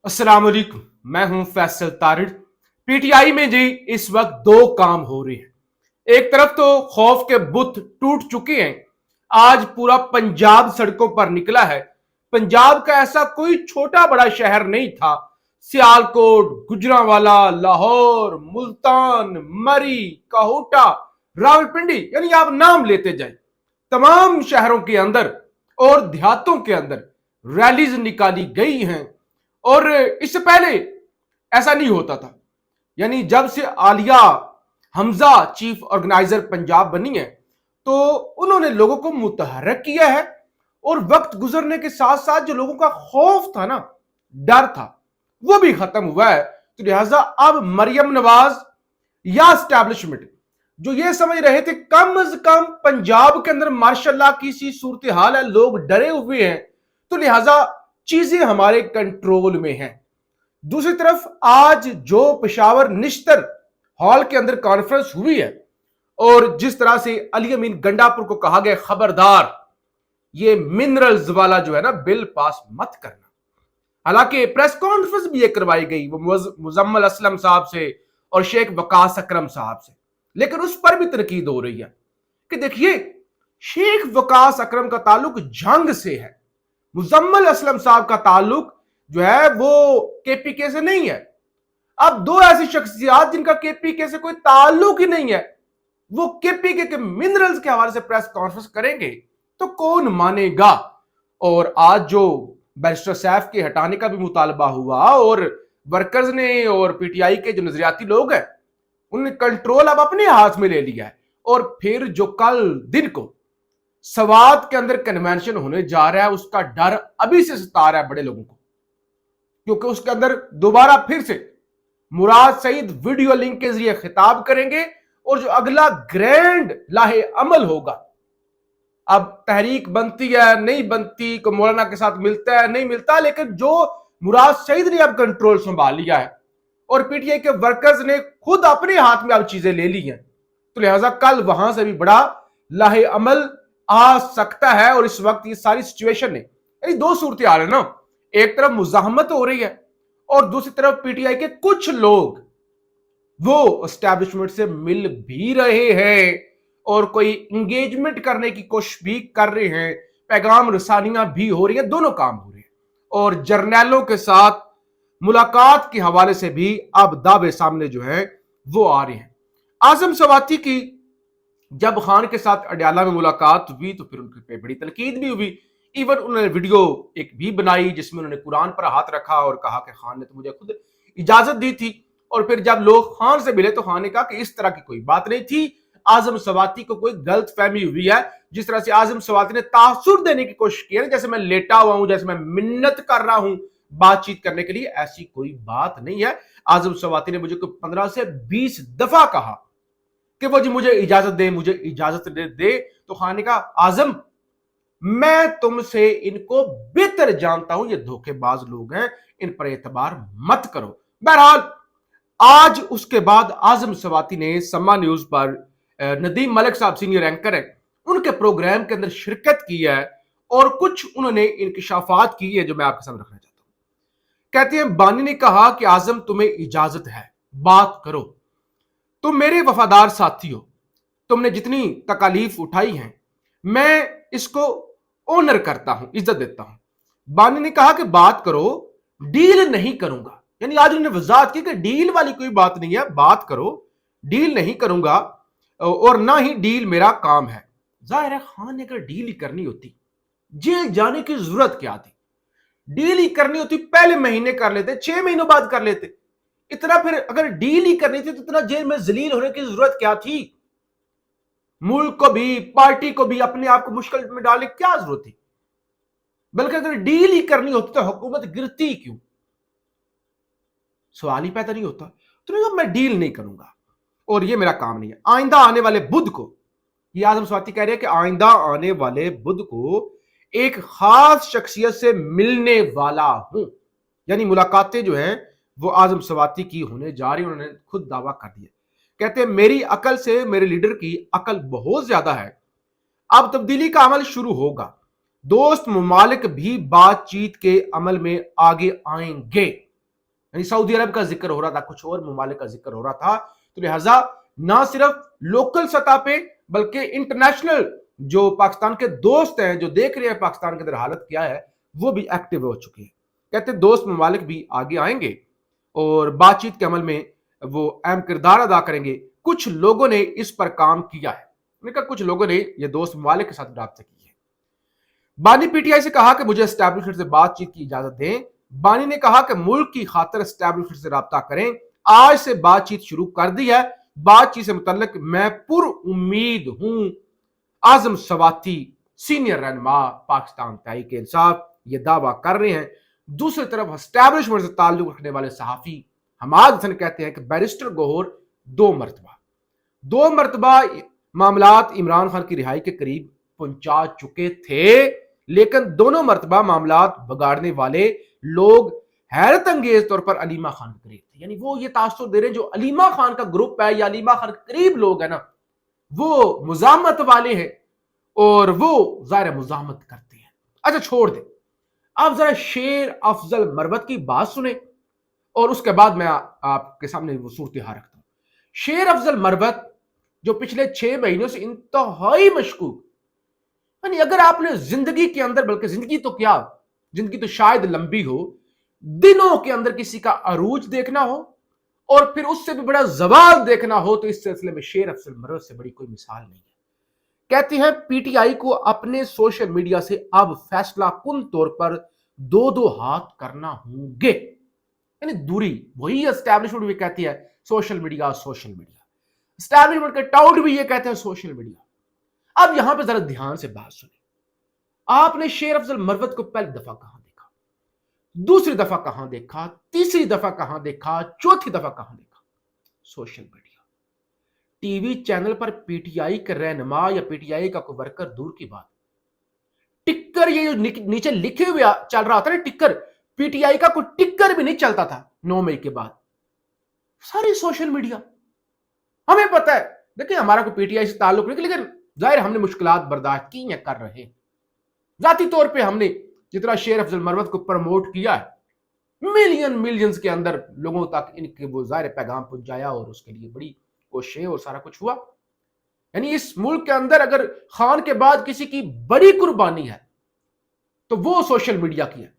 अस्सलाम वालेकुम। मैं हूं फैसल तारिड़। पीटीआई में जी इस वक्त दो काम हो रहे हैं। एक तरफ तो खौफ के बुत टूट चुके हैं। आज पूरा पंजाब सड़कों पर निकला है। पंजाब का ऐसा कोई छोटा बड़ा शहर नहीं था। सियालकोट, गुजरांवाला, लाहौर, मुल्तान, मरी, काहोटा, रावलपिंडी, यानी आप नाम लेते जाए, तमाम शहरों के अंदर और देहातों के अंदर रैलीज निकाली गई हैं। और इससे पहले ऐसा नहीं होता था। यानी जब से आलिया हमजा चीफ ऑर्गेनाइजर पंजाब बनी है तो उन्होंने लोगों को मुतहर्रिक किया है। और वक्त गुजरने के साथ साथ जो लोगों का खौफ था ना, डर था, वो भी खत्म हुआ है। तो लिहाजा अब मरियम नवाज या स्टैब्लिशमेंट जो ये समझ रहे थे कम से कम पंजाब के अंदर मार्शल्लाह की सी सूरत हाल है, लोग डरे हुए हैं, तो लिहाजा चीजें हमारे कंट्रोल में हैं। दूसरी तरफ आज जो पेशावर निश्तर हॉल के अंदर कॉन्फ्रेंस हुई है और जिस तरह से अली अमीन गंडापुर को कहा गया खबरदार ये मिनरल्स वाला जो है ना बिल पास मत करना। हालांकि प्रेस कॉन्फ्रेंस भी ये करवाई गई वो मुजम्मल असलम साहब से और शेख वकास अकरम साहब से, लेकिन उस पर भी तनकीद हो रही है कि देखिए शेख वकास अकरम का ताल्लुक जंग से है, मुजम्मल असलम साहब का ताल्लुक जो है वो केपीके से नहीं है। अब दो ऐसी शख्सियत जिनका केपीके से कोई ताल्लुक ही नहीं है वो केपीके के मिनरल्स के हवाले से प्रेस कॉन्फ्रेंस करेंगे तो कौन मानेगा। और आज जो बैरिस्टर सैफ के हटाने का भी मुतालबा हुआ और वर्कर्स ने और पीटीआई के जो नजरियाती लोग हैं उन्होंने कंट्रोल अब अपने हाथ में ले लिया है। और फिर जो कल दिन को सवात के अंदर कन्वेंशन होने जा रहा है उसका डर अभी से सता रहा है बड़े लोगों को, क्योंकि उसके अंदर दोबारा फिर से मुराद सईद वीडियो लिंक के जरिए खिताब करेंगे और जो अगला ग्रैंड लाहे अमल होगा, अब तहरीक बनती है नहीं बनती, को मौलाना के साथ मिलता है नहीं मिलता, लेकिन जो मुराद सईद ने अब कंट्रोल संभाल लिया है और पीटीआई के वर्कर्स ने खुद अपने हाथ में अब चीजें ले ली हैं, तो लिहाजा कल वहां से भी बड़ा लाहे अमल आ सकता है। और इस वक्त ये सारी सिचुएशन है, यानी दो सूरत हाल है ना, एक तरफ मुजाहमत हो रही है और दूसरी तरफ पीटीआई के कुछ लोग वो एस्टैब्लिशमेंट से मिल भी रहे हैं और कोई इंगेजमेंट करने की कोशिश भी कर रहे हैं, पैगाम रसानियां भी हो रही हैं, दोनों काम हो रहे हैं। और जर्नैलों के साथ मुलाकात के हवाले से भी अब दावे सामने जो है वो आ रहे हैं। आजम सवाती की जब खान के साथ अडयाला में मुलाकात हुई तो फिर उनके पे बड़ी तनकीद भी हुई। इवन उन्होंने वीडियो एक भी बनाई जिसमें उन्होंने कुरान पर हाथ रखा और कहा कि खान ने तो मुझे खुद इजाजत दी थी। और फिर जब लोग खान से मिले तो खान ने कहा कि इस तरह की कोई बात नहीं थी, आजम सवाती को कोई गलत फहमी हुई है। जिस तरह से आजम सवाती ने तासुर देने की कोशिश की है, जैसे मैं लेटा हुआ हूं, जैसे मैं मिन्नत कर रहा हूं बातचीत करने के लिए, ऐसी कोई बात नहीं है। आजम सवाती ने मुझे 15 से 20 दफा कहा कि वो जी मुझे इजाजत दे, मुझे इजाजत दे। तो खान ने कहा आजम मैं तुमसे इनको बेहतर जानता हूं, ये धोखेबाज लोग हैं, इन पर एतबार मत करो। बहरहाल आज उसके बाद आजम सवाती ने सम्मा न्यूज पर नदीम मलिक साहब सीनियर एंकर है, उनके प्रोग्राम के अंदर शिरकत की है और कुछ उन्होंने इंकशाफात की है जो मैं आपके सामने रखना चाहता हूं। कहते हैं बानी ने कहा कि आजम तुम्हें इजाजत है, बात करो, तुम मेरे वफादार साथी हो, तुमने जितनी तकालीफ उठाई है मैं इसको ऑनर करता हूं, इज्जत देता हूं। बानी ने कहा कि बात करो, डील नहीं करूंगा। यानी आज उन्होंने वजाहत की कि डील वाली कोई बात नहीं है, बात करो, डील नहीं करूंगा और ना ही डील मेरा काम है। जाहिर है खान ने अगर डील ही करनी होती जेल जाने की जरूरत क्या थी? डील ही करनी होती पहले महीने कर लेते, 6 महीनों बाद कर लेते। इतना फिर अगर डील ही करनी थी तो इतना जेल में जलील होने की जरूरत क्या थी? मुल्क को भी पार्टी को भी अपने आप को मुश्किल में डालने की क्या जरूरत थी? बल्कि अगर डील ही करनी होती तो हुकूमत गिरती क्यों? सवाल ही पैदा नहीं होता। तो मैं डील नहीं करूंगा और ये मेरा काम नहीं है। आइंदा आने वाले बुध को, ये आजम सवाती कह रहे हैं कि आइंदा आने वाले बुध को एक खास शख्सियत से मिलने वाला हूं। यानी मुलाकातें जो हैं वो आजम सवाती की होने जा रही, उन्होंने खुद दावा कर दिया। कहते हैं मेरी अकल से मेरे लीडर की अकल बहुत ज्यादा है, अब तब्दीली का अमल शुरू होगा, दोस्त ममालिक भी बातचीत के अमल में आगे आएंगे। यानी सऊदी अरब का जिक्र हो रहा था, कुछ और ममालिक का जिक्र हो रहा था। तो लिहाजा ना सिर्फ लोकल सतह पे बल्कि इंटरनेशनल जो पाकिस्तान के दोस्त हैं, जो देख रहे हैं पाकिस्तान के अंदर हालत क्या है, वो भी एक्टिव हो चुके हैं। कहते हैं दोस्त ममालिक भी आगे आएंगे और बातचीत के अमल में वो अहम किरदार अदा करेंगे। कुछ लोगों ने इस पर काम किया है, कुछ लोगों ने ये दोस्त ममालिक के साथ राब्ता की है। बानी पीटीआई से कहा कि मुझे एस्टैब्लिशमेंट से बातचीत की इजाजत दें। बानी ने कहा कि मुल्क की खातिर एस्टैब्लिशमेंट से राब्ता करें। आज से बातचीत शुरू कर दी है। बातचीत से मुतल्लिक मैं पुर उम्मीद हूं। आजम सवाती सीनियर रहनुमा पाकिस्तान तहरीक इंसाफ ये दावा कर रहे हैं। दूसरी तरफ एस्टैब्लिशमेंट से ताल्लुक रखने वाले सहाफी हमाद हसन कहते हैं कि बैरिस्टर गौहर दो मरतबा मामलात इमरान खान की रिहाई के करीब पहुंचा चुके थे, लेकिन दोनों मरतबा मामलात बिगाड़ने वाले लोग हैरत अंगेज तौर पर अलीमा खान के करीब थे। यानी वो ये तासुर दे रहे हैं जो अलीमा खान का ग्रुप है या अलीमा खान के करीब लोग है ना, वो मुजामत वाले हैं और वो ज़ाहिर मुजामत करते हैं। अच्छा छोड़ दे, आप जरा शेर अफजल मरवत की बात सुने और उसके बाद मैं आपके सामने वो सूरत हाल रखता हूं। शेर अफजल मरवत जो पिछले 6 महीनों से इंतहाई मशकूक, यानी अगर आपने जिंदगी के अंदर, बल्कि जिंदगी तो क्या, जिंदगी तो शायद लंबी हो, दिनों के अंदर किसी का अरूज देखना हो और फिर उससे भी बड़ा जवाल देखना हो, तो इस सिलसिले में शेर अफजल मरवत से बड़ी कोई मिसाल नहीं है। कहती हैं पीटीआई को अपने सोशल मीडिया से अब फैसला कुन तौर पर दो दो हाथ करना होंगे। यानी दूरी, वही एस्टैब्लिशमेंट भी कहती है सोशल मीडिया, एस्टैब्लिशमेंट के टाउट भी ये कहते हैं सोशल मीडिया। अब यहां पे जरा ध्यान से बात सुने। आपने शेर अफजल मरवत को पहली दफा कहां देखा, दूसरी दफा कहां देखा, तीसरी दफा कहां देखा, चौथी दफा कहां देखा? सोशल मीडिया, टीवी चैनल पर पीटीआई का रहनुमा या पीटीआई का कोई वर्कर दूर की बात, टिक्कर ये नीचे लिखे हुए चल रहा था ना, टिक्कर, पीटीआई का कोई टिक्कर भी नहीं चलता था 9 मई के बाद। सारी सोशल मीडिया, हमें पता है, देखिए हमारा कोई पीटीआई से ताल्लुक नहीं, लेकिन जाहिर हमने मुश्किलात बर्दाश्त की या कर रहे हैं। जाती तौर पे हमने जितना शेर अफजल मरवत को प्रमोट किया है, मिलियंस के अंदर लोगों तक इनके वो जाहिर पैगाम पहुंचाया और उसके लिए बड़ी कोशिशें और सारा कुछ हुआ। यानी इस मुल्क के अंदर अगर खान के बाद किसी की बड़ी कुर्बानी है तो वो सोशल मीडिया की है।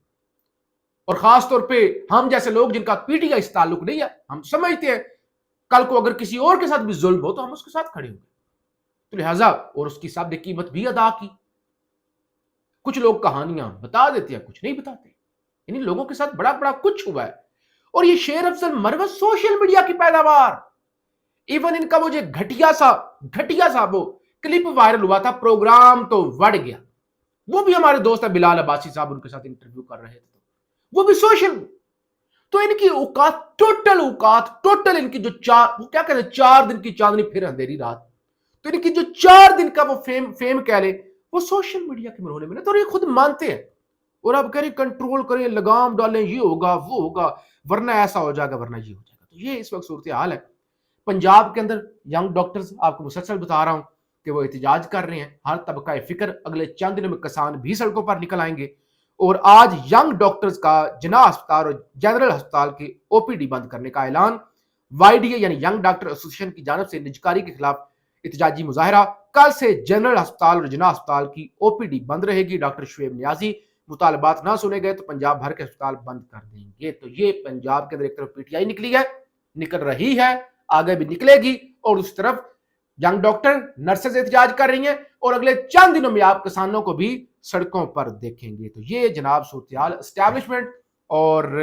और खास तौर पे हम जैसे लोग जिनका पीटीआई से ताल्लुक नहीं है, हम समझते हैं कल को अगर किसी और के साथ भी जुल्म हो तो हम उसके साथ खड़े होंगे। तो लिहाजा और उसकी साहब ने कीमत भी अदा की। कुछ लोग कहानियां बता देते हैं, कुछ नहीं बताते। यानी लोगों के साथ बड़ा बड़ा कुछ हुआ है। और ये शेर अफजल मरवत सोशल मीडिया की पैदावार, इवन इनका वो जो घटिया सा वो क्लिप वायरल हुआ था, प्रोग्राम तो बढ़ गया, वो भी हमारे दोस्त है बिलाल अब्बासी साहब, उनके साथ इंटरव्यू कर रहे थे, वो भी सोशल। तो इनकी औकात, टोटल इनकी जो वो क्या कहते हैं, 4 दिन की चांदनी फिर अंधेरी रात, तो इनकी जो 4 दिन का वो फेम कह ले, वो सोशल मीडिया के मरहोले में। तो ये खुद मानते हैं और अब कह रहे कंट्रोल करें, लगाम डालें, ये होगा वो होगा, वरना ऐसा हो जाएगा, वरना ये हो जाएगा। तो ये इस वक्त सूरत हाल है पंजाब के अंदर। यंग डॉक्टर्स, आपको मुसलसल बता रहा हूं कि वो एहतजाज कर रहे हैं। हर तबका फिक्र, अगले चंद दिनों में किसान भी सड़कों पर निकल आएंगे। और आज यंग डॉक्टर्स का जिना अस्पताल और जनरल अस्पताल की ओपीडी बंद करने का ऐलान। वाईडीए यानी यंग डॉक्टर एसोसिएशन की जानब से निजकारी के खिलाफ एहतजाजी मुजाहरा। कल से जनरल अस्पताल और जिना अस्पताल की ओपीडी बंद रहेगी। डॉक्टर शुएब नियाजी, मुतालबात ना सुने गए तो पंजाब भर के अस्पताल बंद कर देंगे। तो ये पंजाब के अंदर एक तरफ पीटीआई निकली है, निकल रही है, आगे भी निकलेगी, और उस तरफ यंग डॉक्टर, नर्सेज एहतजाज कर रही हैं, और अगले चंद दिनों में आप किसानों को भी सड़कों पर देखेंगे। तो ये जनाब सूरत एस्टैब्लिशमेंट और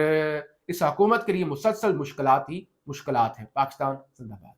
इस हुकूमत के लिए मुसलसल मुश्किलात ही मुश्किलात हैं। पाकिस्तान जिंदाबाद।